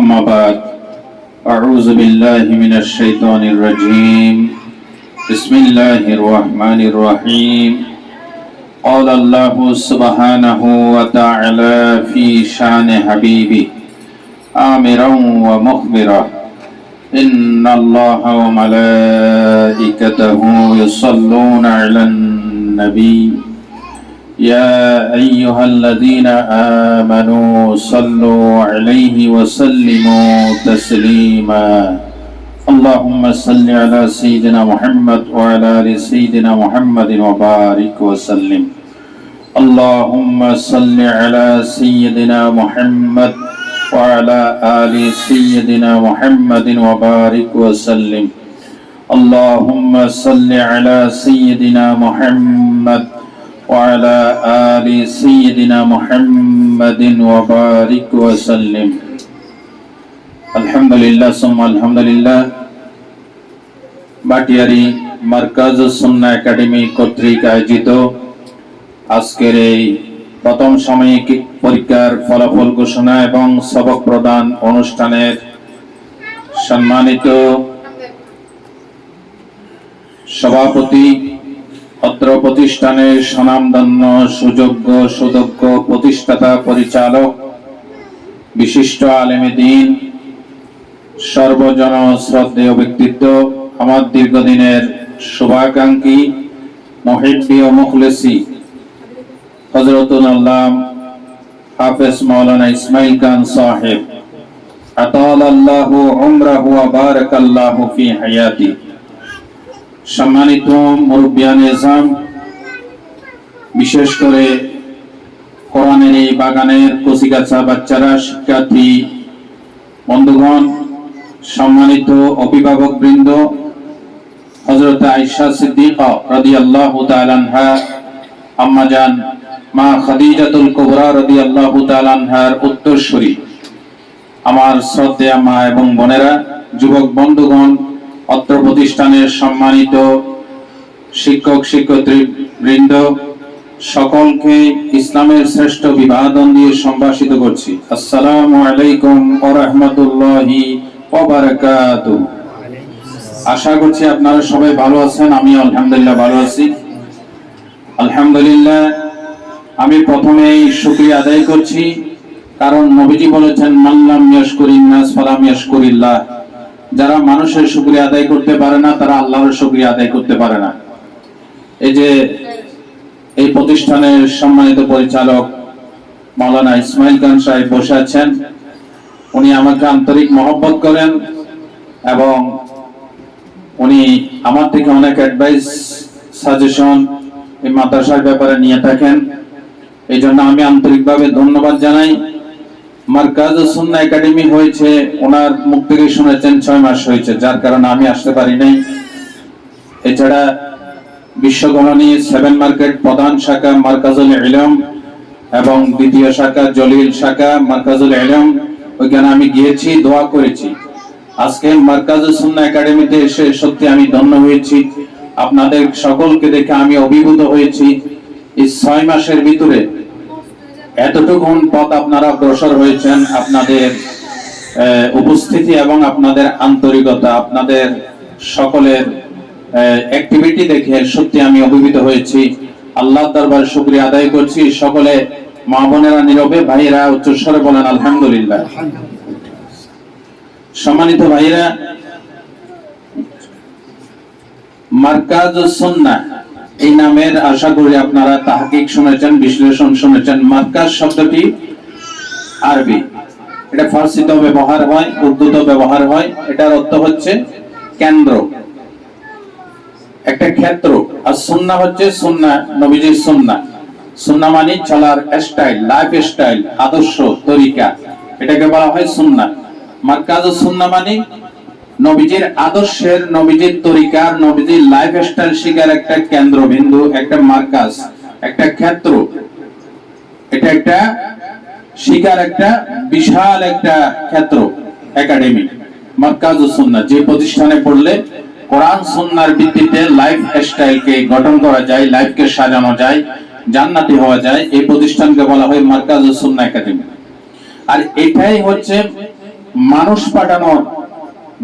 أما بعد أعوذ بالله من الشيطان الرجيم بسم الله الرحمن الرحيم قال الله سبحانه وتعالى في شان حبيبه آمرا ومخبرا إن الله وملائكته يصلون على النبي يا أيها الذين آمنوا صلوا عليه وسلموا تسليما اللهم صل على سيدنا محمد وعلى آل سيدنا محمد وبارك وسلم اللهم صل على سيدنا محمد وعلى آل سيدنا محمد وبارك وسلم اللهم صل على سيدنا محمد وعلى آل سيدنا محمد وبارك وسلم আলহামদুলিল্লাহ সুম্মা আলহামদুলিল্লাহ। বাটিয়ারি মার্কাজ সুন্নাহ একাডেমি কর্তৃক আয়োজিত আজকের এই প্রথম সাময়িক পরীক্ষার ফলাফল ঘোষণা এবং সবক প্রদান অনুষ্ঠানের সম্মানিত সভাপতি, অত্র প্রতিষ্ঠানের স্বনামধন্য সুযোগ্য সুদক্ষ প্রতিষ্ঠাতা পরিচালক, বিশিষ্ট আলেমে দ্বীন, সর্বজন শ্রদ্ধেয় ব্যক্তিত্ব, আমার দীর্ঘদিনের শুভাকাঙ্ক্ষী, মুহিব্বি ও মুখলেসি হযরতুল আল্লাম হাফেজ মাওলানা ইসমাইল খান সাহেব আতালাল্লাহু উমরাহু ওয়া বারাকাল্লাহু ফি হায়াতি। সম্মানিত মুরব্বিয়ানে ইসলাম, বিশেষ করে কোরআনের এই বাগানের কচিকাঁচা বাচ্চারা, শিক্ষার্থী বন্ধুগণ, সম্মানিত অভিভাবক বৃন্দ, হযরত আয়েশা সিদ্দিকা রাদিয়াল্লাহু তাআলা আনহা, আম্মা জান মা খাদিজাতুল কুবরা রাদিয়াল্লাহু তাআলা আনহার উত্তরসূরি আমার শ্রদ্ধেয় মা এবং বোনেরা, যুবক বন্ধুগণ, অত্র প্রতিষ্ঠানের সম্মানিত শিক্ষক শিক্ষার্থী বৃন্দ, সকলকে ইসলামের শ্রেষ্ঠ অভিবাদন দিয়ে সম্ভাষিত করছি। আসসালামু আলাইকুম ওয়া রাহমাতুল্লাহি ওয়া বারাকাতুহু। আশা করছি আপনারা সবাই ভালো আছেন। আমি আলহামদুলিল্লাহ ভালো আছি। আলহামদুলিল্লাহ, আমি প্রথমেই শুকরিয়া আদায় করছি, কারণ নবীজি বলেছেন মান লাম ইয়াশকুরিন নাস ফালাম ইয়াশকুরিল্লাহ। যারা মানুষের শুকরিয়া আদায় করতে পারে না, তারা আল্লাহর শুকরিয়া আদায় করতে পারে না। এই যে এই প্রতিষ্ঠানের সম্মানিত পরিচালক মাওলানা ইসমাইল খান সাহেব বসে আছেন, উনি আমাকে আন্তরিক মহব্বত করেন এবং উনি আমার থেকে অনেক অ্যাডভাইস সাজেশন এই মাদ্রাসার ব্যাপারে নিয়ে থাকেন। এই জন্য আমি আন্তরিকভাবে ধন্যবাদ জানাই। মার্কাজ সুন্নাহ একাডেমি হয়েছে, ওনার মুখ থেকে শুনেছেন 6 মাস হয়েছে, যার কারণে আমি আসতে পারি নাই। এছাড়া বিশ্বকরণী 7 মার্কেট প্রধান শাখা মার্কাজুল ইলম এবং দ্বিতীয় শাখা জলিল শাখা মার্কাজুল ইলম, ওইখানে আমি গিয়েছি, দোয়া করেছি। আজকে মার্কাজ সুন্নাহ একাডেমিতে এসে সত্যি আমি ধন্য হয়েছি। আপনাদের সকলকে দেখে আমি অভিভূত হয়েছি। এই 6 মাসের ভিতরে এতটুকু পথ আপনারা অগ্রসর হয়েছেন। আপনাদের উপস্থিতি এবং আপনাদের আন্তরিকতা, আপনাদের সকলের অ্যাক্টিভিটি দেখে সত্যি আমি অভিভূত হয়েছি। আল্লাহর দরবারে শুকরিয়া আদায় করছি। সকলে মা বোনেরা নীরবে, ভাইয়েরা উচ্চস্বরে বলেন আলহামদুলিল্লাহ। সম্মানিত ভাইয়েরা, মার্কাজ সুন্নাহ এই নামের আশা করি আপনারা তাহকিক শুনেছেন, বিশ্লেষণ শুনেছেন। মার্কাজ শব্দটি আরবি, এটা ফার্সিতেও ব্যবহার হয়, উর্দুতেও ব্যবহার হয়। এটার অর্থ হচ্ছে কেন্দ্র, একটা ক্ষেত্র। আর সুন্নাহ হচ্ছে সুন্নাহ, নবীজির সুন্নাহ। সুন্নাহ মানে চলার স্টাইল, লাইফ স্টাইল, আদর্শ, তরিকা, এটাকে বলা হয় সুন্নাহ। মার্কাজ সুন্নাহ মানে নবীজির আদর্শের, নবীজির তরিকার, নবীজির লাইফ স্টাইল শিকার একটা কেন্দ্রবিন্দু, একটা মার্কাজ, একটা ক্ষেত্র। এটা একটা শিকার একটা বিশাল একটা ক্ষেত্র, একাডেমি মার্কাজ সুন্নাহ, যে প্রতিষ্ঠানে পড়লে কোরআন সুন্নাহর ভিত্তিতে লাইফ স্টাইলকে গঠন করা যায়, লাইফকে সাজানো যায়, জান্নাতি হওয়া যায়। এই প্রতিষ্ঠানকে বলা হয় মার্কাজ সুন্নাহ একাডেমি। আর এটাই হচ্ছে মানুষ পাঠানোর,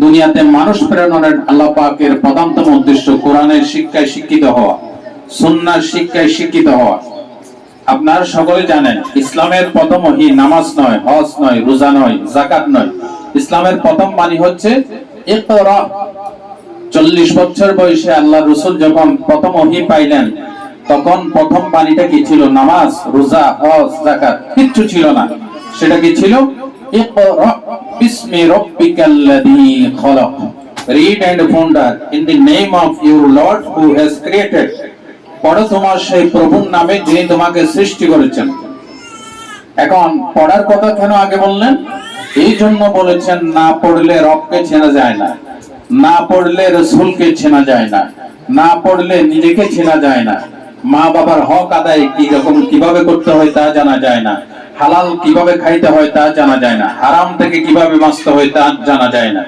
দুনিয়াতে মানুষ প্রেরণের আল্লাহ পাকের প্রধানতম উদ্দেশ্য কোরআনের শিক্ষায় শিক্ষিত হওয়া, সুন্নাহর শিক্ষায় শিক্ষিত হওয়া। আপনারা সকলে জানেন ইসলামের প্রথম ওহী নামাজ নয়, হজ নয়, রোজা নয়, যাকাত নয়। ইসলামের প্রথম বাণী হচ্ছে ইকরা। 40 বছর বয়সে আল্লাহ রাসূল যখন প্রথম ওহী পাইলেন, তখন প্রথম বাণীটা কি ছিল? নামাজ, রোজা, হজ, যাকাত কিচ্ছু ছিল না। সেটা কি ছিল? ইকরা বিসমি রাব্বিকাল্লাযী খলাক, read and ponder in the name of your Lord who has created। পড়ো তোমার সেই প্রভুর নামে যিনি তোমাকে সৃষ্টি করেছেন। এখন পড়ার কথা কেন আগে বললেন? এই জন্য বলেছেন, না পড়লে রবকে চেনা যায় না, না পড়লে রাসূলকে চেনা যায় না, না পড়লে নিজেকে চেনা যায় না, মা বাবার হক আদায় কিভাবে করতে হয় তা জানা যায় না, হালাল কিভাবে খাইতে হয় তা জানা যায় না, হারাম থেকে কিভাবে বাঁচতে হয় তা জানা যায় না,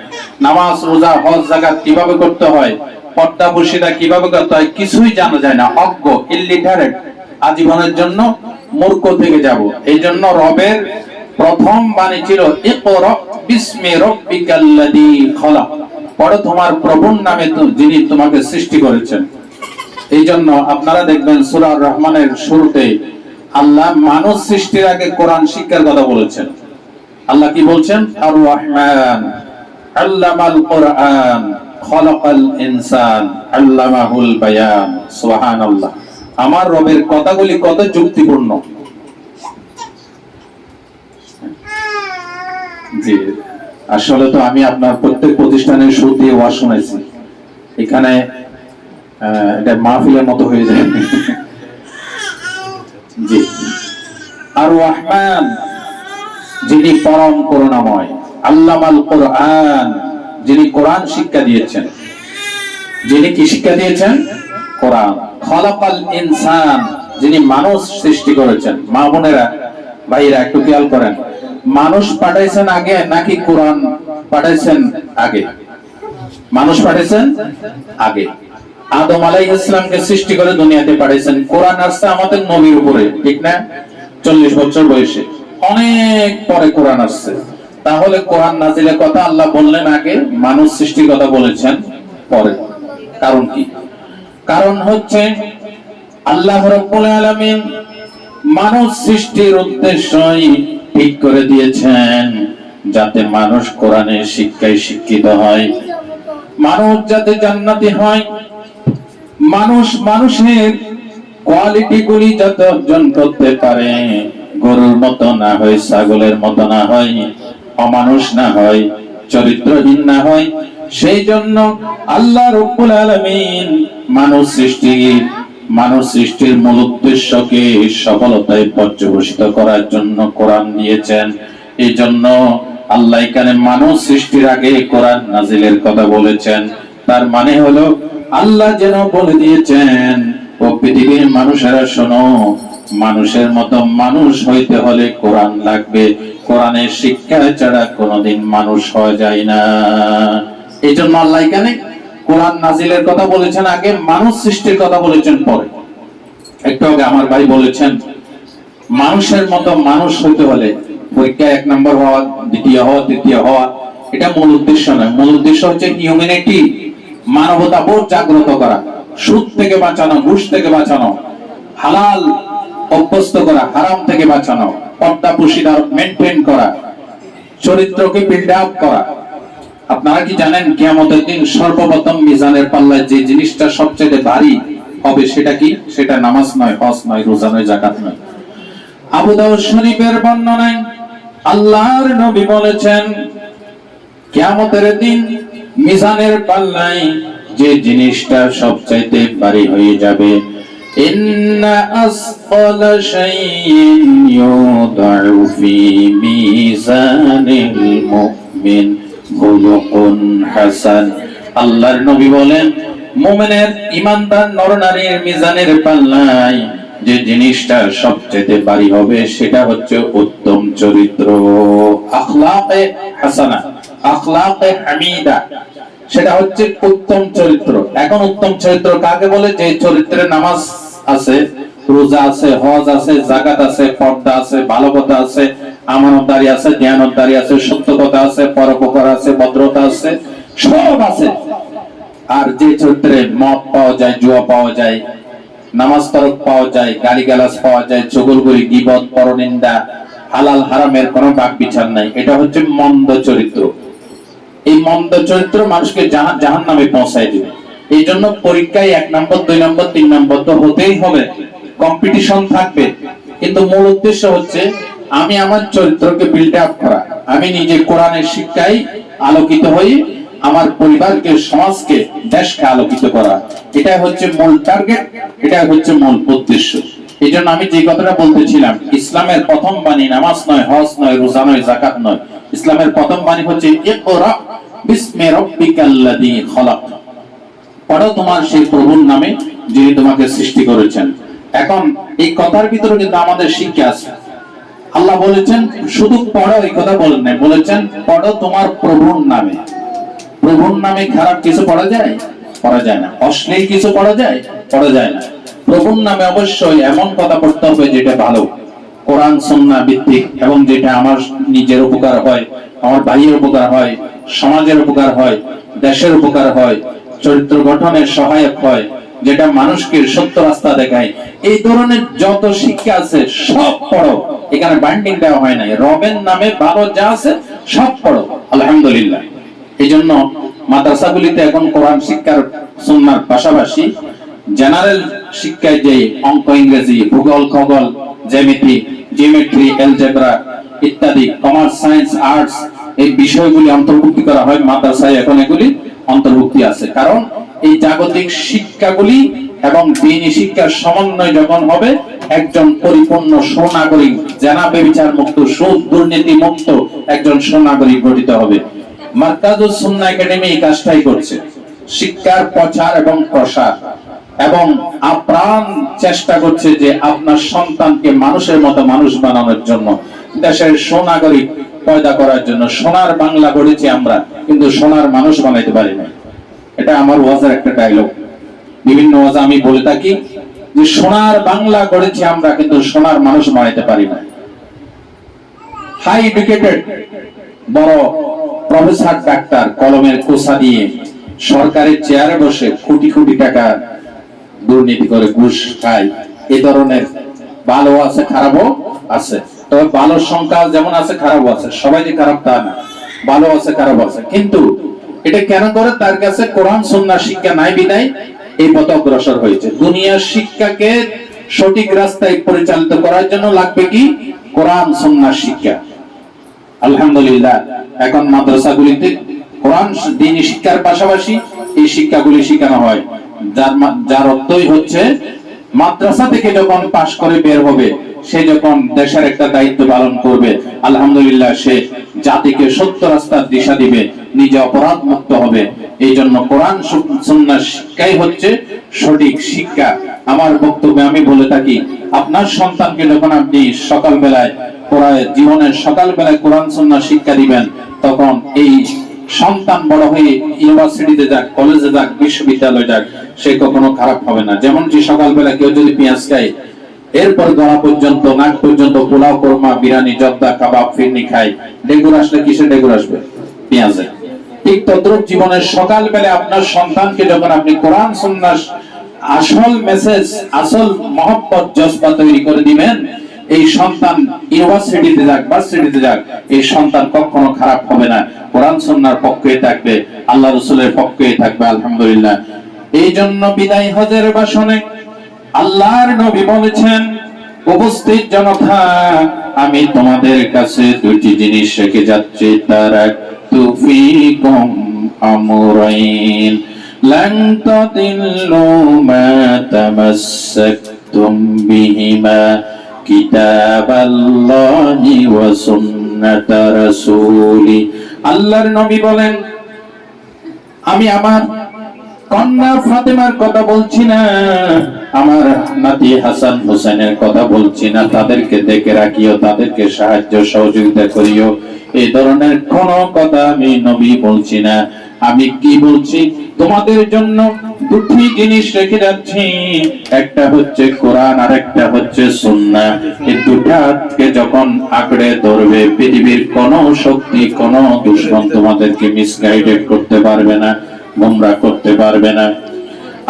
নামাজ, রোজা, হজ, যাকাত কিভাবে করতে হয়, পর্দা বশিরা কিভাবে করতে হয়, কিছুই জানা যায় না। অজ্ঞ, ইলিটারেট, আজীবনের জন্য মূর্খ থেকে যাব। এই জন্য রবের প্রথম বাণী ছিল ইকরা বিসমি রাব্বিকাল্লাযী খলাক, পড়ো তোমার প্রভুর নামে যিনি তোমাকে সৃষ্টি করেছেন। এই জন্য আপনারা দেখবেন সূরা রহমানের শুরুতে আল্লাহ মানুষ সৃষ্টির আগে কোরআন শিক্ষার কথা বলেছেন। আল্লাহ কি বলছেন? আর রহমান আল্লামাল কোরআন খলাকাল ইনসান আল্লামাহুল বায়ান। সুবহানাল্লাহ। আমার রবের কথাগুলি কত যুক্তিপূর্ণ। জি, আসলে তো আমি আপনার প্রত্যেক প্রতিষ্ঠানের শুরুতে ওয়াজ শুনেছি, এখানে এটা মাহফিলের মতো হয়ে যায়। জি, আর রহমান যিনি পরম করুণাময়, আল্লামাল কোরআন যিনি কোরআন শিক্ষা দিয়েছেন। যিনি কি শিক্ষা দিয়েছেন? কোরআন। খলাকাল ইনসান যিনি মানুষ সৃষ্টি করেছেন। মা বোনেরা, ভাইরা একটু খেয়াল করেন, মানুষ পাঠাইছেন আগে নাকি কোরআন পাঠাইছেন আগে? মানুষ পাঠাইছেন আগে। আদম আলাইহিস সালামকে সৃষ্টি করে দুনিয়াতে পাঠাইছেন। কোরআন আসছে আমাদের নবীর উপরে, ঠিক না? 40 বছর বয়সে, অনেক পরে কোরআন আসছে। তাহলে কোরআন নাজিলের কথা আল্লাহ বললেন আগে, মানুষ সৃষ্টির কথা বলেছেন পরে। কারণ কি? কারণ হচ্ছে আল্লাহ রাব্বুল আলামিন মানুষ সৃষ্টির উদ্দেশ্যই ঠিক করে দিয়েছেন যাতে মানুষ কোরআনের শিক্ষায় শিক্ষিত হয়, মানুষ যাতে জান্নাতি হয়, মানুষ মানুষের কোয়ালিটি গুলি যাতে অর্জন করতে পারে, গরুর মতো না হয়, ছাগলের মতো না হয়, অমানুষ না হয়, চরিত্রহীন না হয়। সেই জন্য আল্লাহ রাব্বুল আলামিন মানুষ সৃষ্টির মূল উদ্দেশ্যকে সফলতায় পর্যবসিত করার জন্য কোরআন দিয়েছেন। এই জন্য আল্লাহ এখানে মানুষ সৃষ্টির আগে কোরআন নাজিলের কথা বলেছেন। তার মানে হলো আল্লাহ যেন বলে দিয়েছেন, ও পৃথিবীর মানুষেরা শোনো, মানুষের মতো মানুষ হইতে হলে কোরআন লাগবে, কোরআনের শিক্ষা ছাড়া কোনোদিন মানুষ হওয়া যায় না। এই জন্য আল্লাহ এখানে কোরআন নাজিলের কথা বলেছেন আগে, মানুষ সৃষ্টির কথা বলেছেন পরে। একটু আগে আমার ভাই বলেছেন মানুষের মতো মানুষ হইতে হলে পরীক্ষায় 1 নম্বর হওয়া, দ্বিতীয় হওয়া, তৃতীয় হওয়া, এটা মূল উদ্দেশ্য নয়। মূল উদ্দেশ্য হচ্ছে হিউম্যানিটি, মানবতা বোধ জাগ্রত করা, সুদ থেকে বাঁচানো, ঘুষ থেকে বাঁচানো, হালাল অভ্যস্ত করা, হারাম থেকে বাঁচানো, পর্দা পুশিদার মেইনটেইন করা, চরিত্রকে বিল্ড আপ করা। আপনারা কি জানেন কিয়ামতের দিন সর্বপ্রথম মিজানের পাল্লায় যে জিনিসটা সবচেয়ে ভারী হবে সেটা কি? সেটা নামাজ নয়, হজ নয়, রোজা নয়, যাকাত নয়। আবু দাউদ শরীফের বর্ণনায় আল্লাহর নবী বলেছেন, কিয়ামতের দিন মিজানের পাল্লায় যে জিনিসটা সবচাইতে ভারী হয়ে যাবে, ইন্না আসকালা শাইইন ইউদাউ ফি মিজানিল মুমিন খুলুকুন হাসান। আল্লাহর নবী বলেন, মুমিনের, ঈমানদার নরনারীর মিজানের পাল্লায় যে জিনিসটা সবচেয়ে ভারী হবে সেটা হচ্ছে উত্তম চরিত্র, আখলাকে হাসানা, আখলাকে হামিদা, সেটা হচ্ছে উত্তম চরিত্র। এখন উত্তম চরিত্র কাকে বলে? যে চরিত্রে নামাজ আছে, রোজা আছে, হজ আছে, যাকাত আছে, পর্দা আছে, ভালো কথা আছে, আমানতদারি আছে, জ্ঞানদারি আছে, সত্য কথা আছে, পরোপকার আছে, ভদ্রতা আছে, সব আছে। আর যে চরিত্রে মদ পাওয়া যায়, জুয়া পাওয়া যায়, নামাজ তরক পাওয়া যায়, গালিগালাজ পাওয়া যায়, চগলখড়ি, গীবত, পরনিন্দা, হালাল হারামের কোনো বাক বিচার নাই, এটা হচ্ছে মন্দ চরিত্র। এই মন্দ চরিত্র মানুষকে জাহান্নামে পৌঁছায় দিবে। এই জন্য পরীক্ষায় 1 নম্বর, 2 নম্বর, 3 নম্বর তো হতেই হবে, কম্পিটিশন থাকবে, কিন্তু মূল উদ্দেশ্য হচ্ছে আমি আমার চরিত্রকে বিল্ড আপ করা, আমি নিজে কোরআনের শিক্ষায় আলোকিত হই, আমার পরিবারকে, সমাজকে, দেশকে আলোকিত করা, এটা হচ্ছে মূল টার্গেট, এটা হচ্ছে মূল উদ্দেশ্য। এই জন্য আমি যে কথাটা বলতেছিলাম, ইসলামের প্রথম বাণী নামাজ নয়, হজ নয়, রোজা নয়, যাকাত নয়, ইসলামের প্রথম বাণী হচ্ছে ইকরা বিসমি রাব্বিকাল্লাযী খলাক, পড়ো তোমার সেই প্রভুর নামে যিনি তোমাকে সৃষ্টি করেছেন। এখন এই কথার ভিতরে কিন্তু আমাদের শিক্ষা আছে। আল্লাহ বলেছেন শুধু পড়ো, এই কথা বলেন না, বলেছেন পড়ো তোমার প্রভুর নামে। প্রভুর নামে খারাপ কিছু পড়া যায়? পড়া যায় না। অশ্লীল কিছু পড়া যায়? পড়া যায় না। প্রভুর নামে অবশ্যই এমন কথা পড়তে হবে যেটা ভালো, কোরআন সুন্নাহ ভিত্তিক, এবং যেটা আমার নিজের উপকার হয়, আমার ভাইয়ের উপকার হয়, সমাজের উপকার হয়, দেশের উপকার হয়, চরিত্র গঠনের সহায়ক হয়, যেটা মানুষকে সত্য রাস্তা দেখায়। এই ধরনের যত শিক্ষা আছে সব পড়ো, এখানে বাইন্ডিং দেওয়া হয় নাই, রবের নামে ভালো যা আছে সব পড়ো, আলহামদুলিল্লাহ। এই জন্য মাদ্রাসাগুলিতে এখন কোরআন শিক্ষার সুন্নাহর পাশাপাশি জেনারেল শিক্ষায় যে অঙ্ক, ইংরেজি, ভূগোল, খগোল, জ্যামিতি, জিওমেট্রি, অ্যালজেব্রা ইত্যাদি, কমার্স, সায়েন্স, আর্টস, এই বিষয়গুলি অন্তর্ভুক্তি করা হয় মাদ্রাসায়, এখন এগুলি অন্তর্ভুক্তি আছে। কারণ এই জাগতিক শিক্ষাগুলি এবং দ্বীনি শিক্ষার সমন্বয় যখন হবে, একজন পরিপূর্ণ সুনাগরিক, জেনা ব্যভিচার মুক্ত, সুদ দুর্নীতি মুক্ত একজন সুনাগরিক গঠিত হবে। মারকাজুস সুন্নাহ একাডেমি এই কাজটাই করছে, শিক্ষার প্রচার এবং প্রসার, এবং আপ্রাণ চেষ্টা করছে যে আপনার সন্তানকে মানুষের মতো মানুষ বানানোর জন্য, দেশের সুনাগরিক পয়দা করার জন্য। সোনার বাংলা গড়েছি আমরা, কিন্তু সোনার মানুষ বানাইতে পারি না। এটা আমার ওয়াজের একটা ডায়লগ, বিভিন্ন ওয়াজে আমি বলে থাকি যে সোনার বাংলা গড়েছি আমরা, কিন্তু সোনার মানুষ বানাইতে পারি না। হাই এডুকেটেড বড় প্রফেসর, ডাক্তার, কলমের কোষা দিয়ে সরকারের চেয়ারে বসে কোটি কোটি টাকা দুর্নীতি করে, ঘুষ খায়, এই ধরনের ভালো আছে, খারাপও আছে। তবে ভালোর সংখ্যা যেমন আছে, খারাপও আছে, সবাই যে খারাপ তা না, ভালো আছে, খারাপ আছে। কিন্তু এটা কেন করে? তার কাছে কোরআন সুন্নাহর শিক্ষা নাই বিধায় এই পথ অগ্রসর হয়েছে। দুনিয়ার শিক্ষাকে সঠিক রাস্তায় পরিচালিত করার জন্য লাগবে কি? কোরআন সুন্নাহর শিক্ষা। আলহামদুলিল্লাহ, এখন মাদ্রাসাগুলিতে কোরআন দ্বীনি শিক্ষার পাশাপাশি এই শিক্ষাগুলি শেখানো হয়, যার অর্থই হচ্ছে মাদ্রাসা থেকে যখন পাশ করে বের হবে, সে যখন দেশের একটা দায়িত্ব পালন করবে, আলহামদুলিল্লাহ সে জাতিকে সত্য রাস্তার দিশা দিবে, নিজে অপরাধ মুক্ত হবে। এই জন্য কোরআন সুন্নাহর শিক্ষাই হচ্ছে সঠিক শিক্ষা। আমার বক্তব্যে আমি বলে থাকি, আপনার সন্তানকে যখন আপনি সকালবেলায় জীবনের সকালবেলায় কোরআন সুন্নাহর শিক্ষা দিবেন, তখন এই সন্তান বড় হয়ে ইউনিভার্সিটিতে যাক, কলেজে যাক, বিশ্ববিদ্যালয়ে যাক, সে কখনো খারাপ হবে না। যেমন যে সকালবেলা কেউ যদি পেঁয়াজ খায়, এরপর গলা পর্যন্ত, নাক পর্যন্ত পোলাও, কোরমা, বিরিয়ানি, জর্দা, কাবাব, ফিরনি খায়, ডেঙ্গুর আসলে কিসে ডেঙ্গুর আসবে? পেঁয়াজে। ঠিক তদ্রুপ জীবনের সকালবেলা আপনার সন্তানকে যখন আপনি কোরআন সুন্নাহর আসল মেসেজ, আসল মহব্বত, জজবা তৈরি করে দিবেন, এই সন্তান ইউনিভার্সিটিতে যাক, ভার্সিটিতে যাক, এই সন্তান কখনো খারাপ হবে না, কোরআন সুন্নাহর পক্ষে থাকবে, আল্লাহ রাসূলের পক্ষে থাকবে, আলহামদুলিল্লাহ। এই জন্য বিদায় হজের ভাষণে আল্লাহর নবী বলেছেন, উপস্থিত জনতা, আমি তোমাদের কাছে দুটি জিনিস রেখে যাচ্ছি, তারাকতু ফীকুম আমরাইন লান তাদিল্লু মা তামাসসাকতুম বিহিমা কিতাবাল্লাহি ওয়া সুন্নাতা রাসূলি। আল্লাহর নবী বলেন, আমি আমার কন্যা ফাতেমার কথা বলছি না, আমার নাতি হাসান হোসেনের কথা বলছি না, তাদেরকে দেখে রাখিও, তাদেরকে সাহায্য সহযোগিতা করিও, এই ধরনের কোন কথা আমি নবী বলছি না। আমি কি বলছি? তোমাদের জন্য দুটি জিনিস রেখে যাচ্ছি, একটা হচ্ছে কোরআন আর একটা হচ্ছে সুন্নাহ। এই দুটাকে যখন আঁকড়ে ধরবে, পৃথিবীর কোন শক্তি, কোন দুশমন তোমাদেরকে মিসগাইডেড করতে পারবে না, গোমরাহ করতে পারবে না।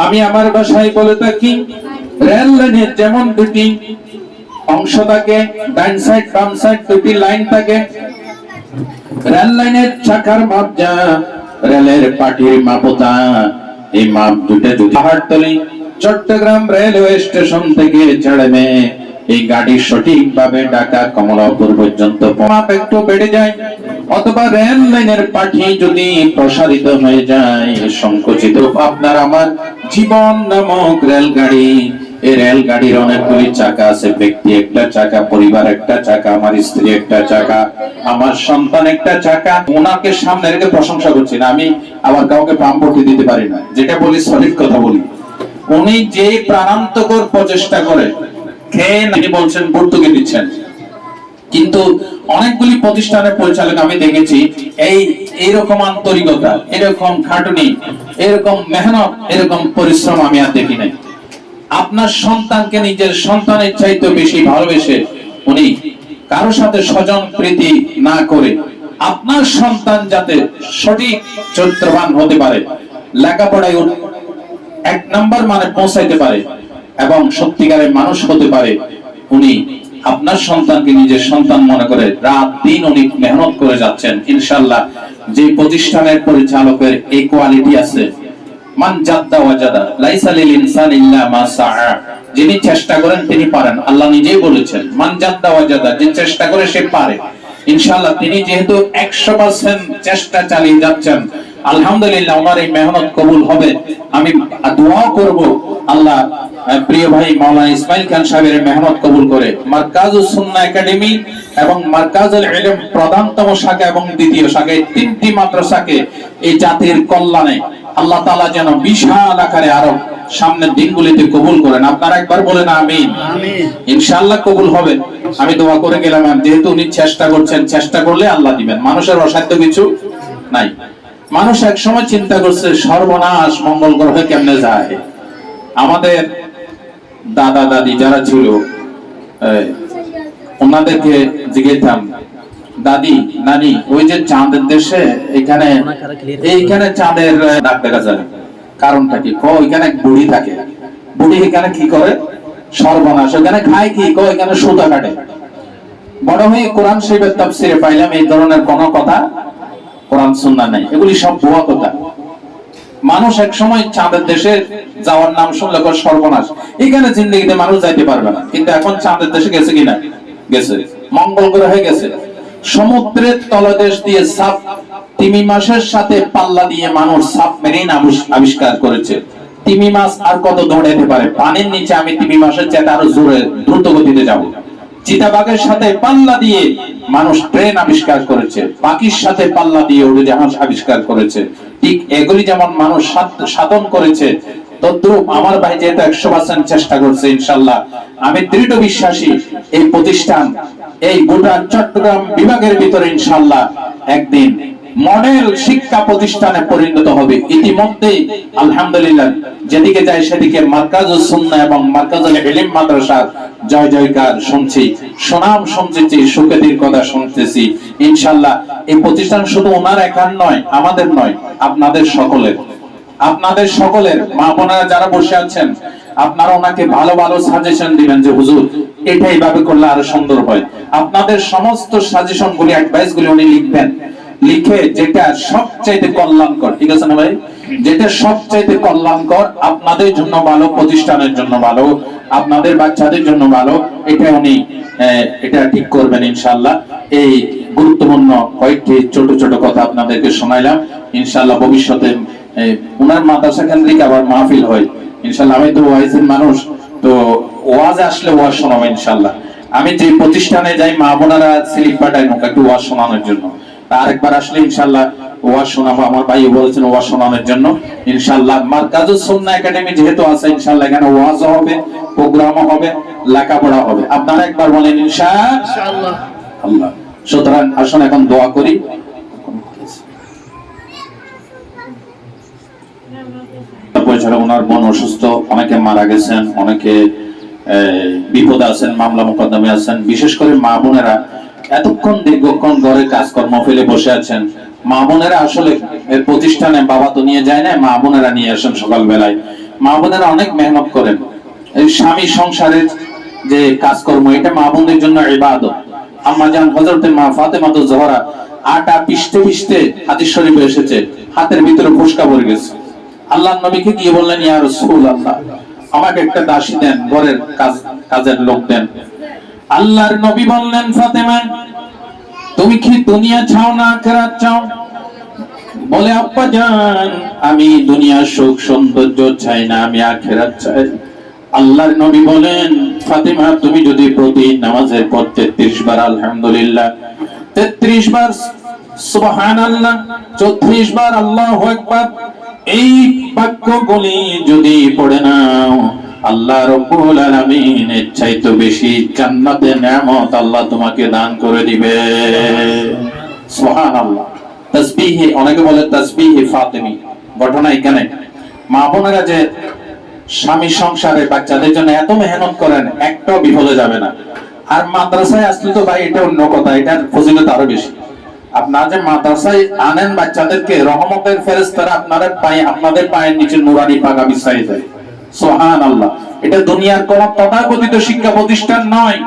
আমি আমার ভাষায় বলে থাকি, রেল লাইনের যেমন দুটি অংশ থাকে, ডান সাইড বাম সাইড দুটি লাইন থাকে, রেল লাইনের চাকার মাপ যা, রেলের পাটির মাপও তা। এই মাপ দুটো যদি পাহাড়তলি চট্টগ্রাম রেলওয়ে স্টেশন থেকে ছেড়ে এই গাড়ি সঠিকভাবে ঢাকা কমলাপুর পর্যন্ত মাপ একটু বেড়ে যায়, অথবা রেল লাইনের পাঠি যদি প্রসারিত হয়ে যায়, সংকুচিত, আপনার আমার জীবন নামক রেলগাড়ি, এই রেলগাড়ির অনেকগুলি চাকা আছে, ব্যক্তি একটা চাকা, পরিবার একটা চাকা, আমার স্ত্রী একটা চাকা, আমার সন্তান একটা চাকা। ওনাকে সামনে রেখে প্রশংসা করছি না, আমি আবার কাউকে পাম ভর্তি দিতে পারি না, যেটা বলি সঠিক কথা বলি। উনি যে প্রাণান্তকর প্রচেষ্টা করে তিনি বলছেন ভর্তুকি দিচ্ছেন, কিন্তু অনেকগুলি প্রতিষ্ঠানের পরিচালক আমি দেখেছি এইরকম আন্তরিকতা, এরকম খাটুনি, এরকম মেহনত, এরকম পরিশ্রম আমি আর দেখি নাই। আপনার সন্তানকে নিজের সন্তানের চাইতে বেশি ভালোবেসে উনি কারো সাথে স্বজন প্রীতি না করে আপনার সন্তান যাতে সঠিক চরিত্রবান হতে পারে, লেখাপড়ায় এক নাম্বার মানে পৌঁছাইতে পারে এবং সত্যিকারের মানুষ হতে পারে, উনি আপনার সন্তানকে নিজের সন্তান মনে করে রাত দিন উনি মেহনত করে যাচ্ছেন। ইনশাআল্লাহ যে প্রতিষ্ঠানের পরিচালকের এই কোয়ালিটি আছে, মান জাদ্দা ওয়াজাদা, লাইসা লিল ইনসানি ইল্লা মা সাআ, যিনি চেষ্টা করেন তিনি পারেন। আল্লাহ নিজেই বলেছেন মান জাদ্দা ওয়াজাদা, যে চেষ্টা করে সে পারে। ইনশাআল্লাহ তিনি যেহেতু 100% চেষ্টা চালিয়ে যাচ্ছেন, আলহামদুলিল্লাহ ওনার এই মেহনত কবুল হবে। আমি দোয়া করব আল্লাহ প্রিয় ভাই মাওলানা ইসমাইল খান সাহেবের মেহনত কবুল করে মারকাজুস সুন্নাহ একাডেমি এবং মারকাজুল ইলম প্রধানতম শাখা এবং দ্বিতীয় শাখা, এই তিনটি মাদ্রাসাকে এই জাতির কল্যাণে আল্লাহ তাআলা যেন বিশাল আকারে আরো সামনের দিনগুলিতে কবুল করেন। আপনারা একবার বলেন আমিন। ইনশাআল্লাহ কবুল হবে, আমি দোয়া করে গেলাম। যেহেতু উনি চেষ্টা করছেন, চেষ্টা করলে আল্লাহ দিবেন, মানুষের অসাধ্য কিছু নাই। মানুষ এক সময় চিন্তা করছে সর্বনাশ, মঙ্গল গ্রহে কেমনে যায়। আমাদের দাদা দাদি যারা ছিল ওনাদেরকে জিজ্ঞেতাম, দাদি নানি ওই যে চাঁদের দেশে এইখানে চাঁদের দাগ দেখা যায়, কারণটা কি? ওইখানে বুড়ি থাকে, বুড়ি এখানে কি করে? সর্বনাশ। ওইখানে খায় কি? এখানে সুতা কাটে। বড় হয়ে কোরআন শরীফের তাফসিরে পাইলাম এই ধরনের কোনো কথা কোরআন সুন্নাহ নাই, এগুলি সব ভুয়া কথা। মানুষ এক সময় চাঁদের দেশে যাওয়ার নাম শুনলে সর্বনাশ, এখানে জিন্দেগিতে মানুষ যাইতে পারবে না। কিন্তু এখন চাঁদের দেশে গেছে কিনা? গেছে। মঙ্গল গ্রহে গেছে। সমুদ্রের তলদেশ দিয়ে সাব তিমি মাছের সাথে পাল্লা দিয়ে মানুষ সাবমেরিন আবিষ্কার করেছে। তিমি মাছ আর কত দৌড়াইতে পারে পানির নিচে? আমি তিমি মাছের চেয়ে আরো জোরে দ্রুত গতিতে যাব। চিতাবাঘের সাথে পাল্লা দিয়ে মানুষ ট্রেন আবিষ্কার করেছে, পাখির সাথে পাল্লা দিয়ে উড়োজাহাজ আবিষ্কার করেছে। ঠিক এগুলি যেমন মানুষ সাধন করেছে, তদ্রূপ আমার ভাই যেহেতু 100% চেষ্টা করছে, ইনশাআল্লাহ আমি দৃঢ় বিশ্বাসী এই প্রতিষ্ঠান এই গোটা চট্টগ্রাম বিভাগের ভিতরে ইনশাআল্লাহ একদিন মডেল শিক্ষা প্রতিষ্ঠানে পরিণত হবে। ইতিমধ্যে আলহামদুলিল্লাহ যেদিকে যায় সেদিকে মারকাজুস সুন্নাহ এবং মারকাজুল ইলম মাদ্রাসার জয় জয়কার শুনছি, সুনাম শুনছি, সুখ্যাতির কথা শুনতেছি। ইনশাআল্লাহ এই প্রতিষ্ঠান শুধু ওনার একার নয়, আমাদের নয়, আপনাদের সকলের। আপনাদের সকলের মা বোনেরা যারা বসে আছেন, আপনারা ওনাকে ভালো ভালো সাজেশন দিবেন যে হুজুর এটা এইভাবে করলে আরো সুন্দর হয়। আপনাদের সমস্ত সাজেশন গুলি, অ্যাডভাইস গুলি উনি লিখবেন, লিখে যেটা সবচাইতে কল্যাণকর, ঠিক আছে না ভাই, যেটা সবচাইতে কল্যাণকর, আপনাদের জন্য ভালো, প্রতিষ্ঠানের জন্য ভালো, আপনাদের বাচ্চাদের জন্য ভালো, এটা উনি এটা ঠিক করবেন ইনশাআল্লাহ। এই গুরুত্বপূর্ণ কয়েকটি ছোট ছোট কথা আপনাদেরকে শোনাইলাম। ইনশাআল্লাহ ভবিষ্যতে উনার মাদ্রাসা কেন্দ্রিক আবার মাহফিল হয় ইনশাআল্লাহ। আমি তো ওয়াইজের মানুষ, তো ওয়াজ আসলে ওয়াজ শোনাবো ইনশাআল্লাহ। আমি যে প্রতিষ্ঠানে যাই মা বোনেরা স্লিপ পাঠায় নৌকা একটু ওয়াজ শোনানোর জন্য, আরেকবার আসলে ইনশাআল্লাহ ওয়াজ শোনাবো। আমার ভাই বলেছেন ওয়াজ শোনানোর জন্য ইনশাআল্লাহ। মারকাজুস সুন্নাহ একাডেমি যেহেতু আছে ইনশাআল্লাহ এখানে ওয়াজও হবে, প্রোগ্রামও হবে, লেখাপড়া হবে। আপনারা একবার বলেন ইনশাআল্লাহ। আল্লাহ। সুতরাং আসুন এখন দোয়া করি। পরিচালক ওনার বোন অসুস্থ, অনেকে মারা গেছেন, অনেকে বিপদে আছেন, মামলা মোকদ্দমে আছেন। বিশেষ করে মা বোনেরা এতক্ষণ দীর্ঘক্ষণ ঘরে কাজকর্ম ফেলে বসে আছেন। মা বোনেরা আসলে প্রতিষ্ঠানে বাবা তো নিয়ে যায় না, মা বোনেরা নিয়ে আসেন সকাল বেলায়। মা বোনেরা অনেক মেহনত করেন। এই স্বামী সংসারের যে কাজকর্ম, এটা মা বোনদের জন্য ইবাদত। আম্মা জান হযরতে মা ফাতেমা জোহরা আটা পিষতে পিষতে হাদিস শরীফে এসেছে হাতের ভিতরে ফোসকা পড়ে গেছে। আল্লাহর নবীকে গিয়ে বললেন, ইয়া রাসূলুল্লাহ, আমাকে একটা দাসী দেন, ঘরের কাজের লোক দেন। আল্লাহর নবী বললেন, ফাতেমা তুমি কি দুনিয়া চাও না আখিরাত চাও? বলে, আব্বা জান আমি দুনিয়ার সুখ সৌন্দর্য চাই না, আমি আখিরাত চাই। আল্লাহর নবী বলেন, ফাতেমা তুমি যদি প্রতি নামাজের পর 33 বার আলহামদুলিল্লাহ, 33 বার সুবহানাল্লাহ, 34 বার আল্লাহু আকবার এই বাক্যগুলি যদি পড়ে নাও, আল্লাহ রাব্বুল আলামিন এর চাইতে বেশি জান্নাতের নিয়ামত আল্লাহ তোমাকে দান করে দিবে। সুবহানাল্লাহ। তাসবিহে, অনেকে বলে তাসবিহে ফাতেমি। ঘটনা এখানে মা বোনেরা যে স্বামী সংসারে বাচ্চাদের জন্য এত মেহনত করেন, একটাও বিফলে যাবে না। আর মাদ্রাসায় আসলে তো ভাই এটা অন্য কথা, এটার ফজিলত আরো বেশি। আপনারা যে মাদ্রাসায় আনেন বাচ্চাদেরকে, রহমতের ফেরেশতারা আপনাদের পায়ের নিচে নুরানি পাগা বিছাই দেয়। সুবহানাল্লাহ। এটা দুনিয়ার কোন তথাকথিত শিক্ষা প্রতিষ্ঠান নয়।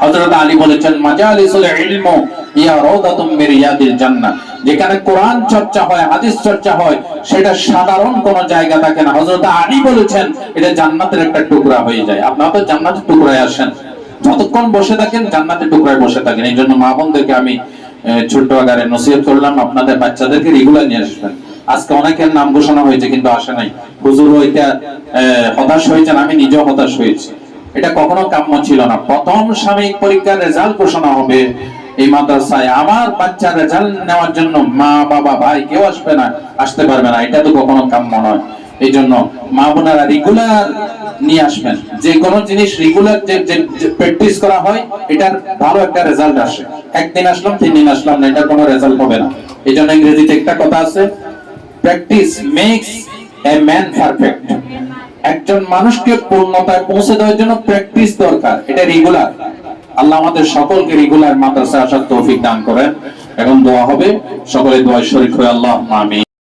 হযরত আলী বলেছেন, মাজালিসুল ইলম ইয়া রাউদাতুম মিন রিয়াদিল জান্নাহ। যেখানে কোরআন চর্চা হয়, হাদিস চর্চা হয়, সেটা সাধারণ কোন জায়গা থাকে না। হযরত আলী বলেছেন এটা জান্নাতের একটা টুকরা হয়ে যায়। আপনারা তো জান্নাতের টুকরায় আসেন, যতক্ষণ বসে থাকেন জান্নাতের টুকরায় বসে থাকেন। এই জন্য মা বোনদেরকে আমি ছোট্ট আকারে নসিহত করলাম, আপনাদের বাচ্চাদেরকে রেগুলার নিয়ে আসবেন। আজকে অনেকের নাম ঘোষণা হয়েছে কিন্তু আসে নাই। হুজুর ওইটা হতাশ হয়েছেন, আমি নিজেও হতাশ হয়েছি। এটা কখনো কাম্য ছিল না। প্রথম সাময়িক পরীক্ষার রেজাল্ট ঘোষণা হবে এই মাদ্রাসায়, আমার বাচ্চার রেজাল্ট নেওয়ার জন্য মা বাবা ভাই কেউ আসতে পারবে না। এটা তো কখনো কাম্য নয়। এই জন্য মা বোনেরা রেগুলার নিয়ে আসবেন। যে কোনো জিনিস রেগুলার যে প্র্যাকটিস করা হয়, এটার ভালো একটা রেজাল্ট আসে। একদিন আসলাম 3 দিন আসলাম না, এটার কোনো রেজাল্ট হবে না। এই জন্য ইংরেজিতে একটা কথা আছে, practice makes a man perfect. একজন মানুষকে পূর্ণতায় পৌঁছে দেওয়ার জন্য প্র্যাকটিস দরকার, এটা রেগুলার। আল্লাহ আমাদের সকলকে রেগুলার মাদ্রাসায় আসার তৌফিক দান করেন। এখন দোয়া হবে, সকলে দোয়ায় শরীক হয়ে আল্লাহ আমিন।